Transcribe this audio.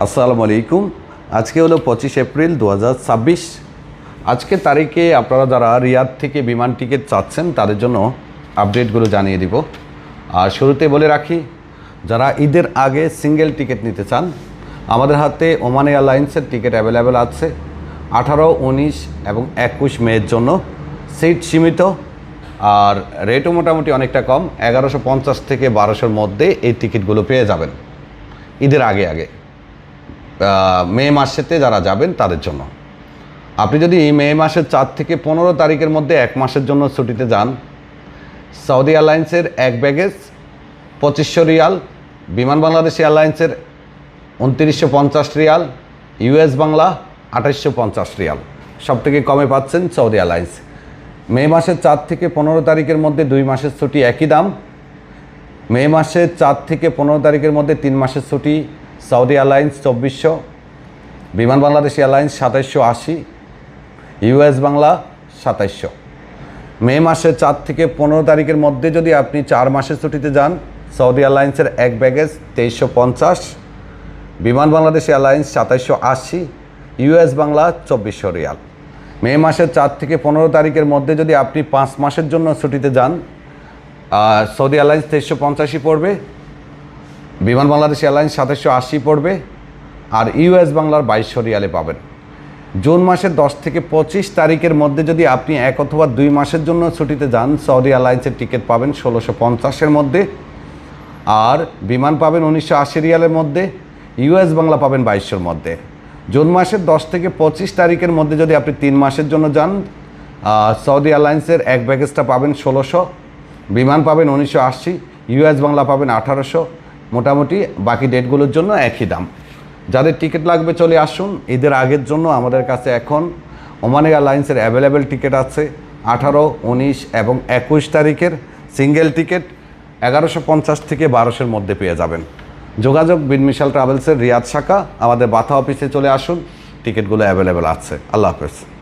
আসসালামু আলাইকুম। আজকে হলো 25 এপ্রিল 2026। আজকের তারিখে আপনারা যারা রিয়াদ থেকে বিমান টিকিট চাচ্ছেন তাদের জন্য আপডেটগুলো জানিয়ে দিব। আর শুরুতে বলে রাখি, যারা ঈদের আগে সিঙ্গেল টিকিট নিতে চান, আমাদের হাতে ওমান এয়ারলাইন্সের টিকিট অ্যাভেলেবেল আছে 18, 19 এবং 21 মের জন্য। সিট সীমিত আর রেটও মোটামুটি অনেকটা কম, 1150 থেকে 1200-র মধ্যে এই টিকিটগুলো পেয়ে যাবেন ঈদের আগে আগে। মে মাসেতে যারা যাবেন তাদের জন্য। আপনি যদি মে মাসের 4 থেকে 15 তারিখের মধ্যে 1 মাসের জন্য ছুটিতে যান, সৌদি এয়ারলাইন্সের এক ব্যাগেজ 2500 রিয়াল, বিমান বাংলাদেশ এয়ারলাইন্সের 2950 রিয়াল, ইউএস বাংলা 2850 রিয়াল। সব থেকে কমে পাচ্ছেন সৌদি এয়ারলাইন্স। মে মাসের 4 থেকে 15 তারিখের মধ্যে 2 মাসের ছুটি একই দাম। মে মাসের 4 থেকে 15 তারিখের মধ্যে 3 মাসের ছুটি সৌদি এয়ারলাইন্স 2400, বিমান বাংলাদেশ এয়ারলাইন্স 2780, ইউএস বাংলা 2700। মে মাসের 4 থেকে 15 তারিখের মধ্যে যদি আপনি 4 মাসের ছুটিতে যান, সৌদি এয়ারলাইন্সের এক baggage 2350, Biman Bangladesh airlines 2780, US Bangla 2400 রিয়াল। মে মাসের 4 থেকে 15 তারিখের মধ্যে যদি আপনি 5 মাসের জন্য ছুটিতে যান, সৌদি এয়ারলাইন্স 2350 পড়বে, বিমান বাংলাদেশ এয়ারলাইন্স 2780 পড়বে, আর ইউএস বাংলার 2200 রিয়ালে পাবেন। জুন মাসের 10 থেকে 25 তারিখের মধ্যে যদি আপনি 1 অথবা 2 মাসের জন্য ছুটিতে যান, সৌদি এয়ারলাইন্সের টিকিট পাবেন 1650-এর মধ্যে, আর বিমান পাবেন 1980 রিয়ালের মধ্যে, ইউএস বাংলা পাবেন 2200-র মধ্যে। জুন মাসের 10 থেকে 25 তারিখের মধ্যে যদি আপনি 3 মাসের জন্য যান, সৌদি এয়ারলাইন্সের এক ব্যাগেজটা পাবেন 1600, বিমান পাবেন 1980, ইউএস বাংলা পাবেন 1800। মোটামুটি বাকি ডেটগুলোর জন্য একই দাম। যাদের টিকিট লাগবে চলে আসুন ঈদের আগের জন্য। আমাদের কাছে এখন ওমান এয়ারলাইন্সের অ্যাভেলেবেল টিকিট আছে 18, 19 এবং 21 তারিখের সিঙ্গেল টিকিট 1150 থেকে 1200-এর মধ্যে পেয়ে যাবেন। যোগাযোগ বিন মিশাল ট্রাভেলসের রিয়াদ শাখা, আমাদের বাথা অফিসে চলে আসুন, টিকিটগুলো অ্যাভেলেবেল আছে। আল্লাহ হাফেজ।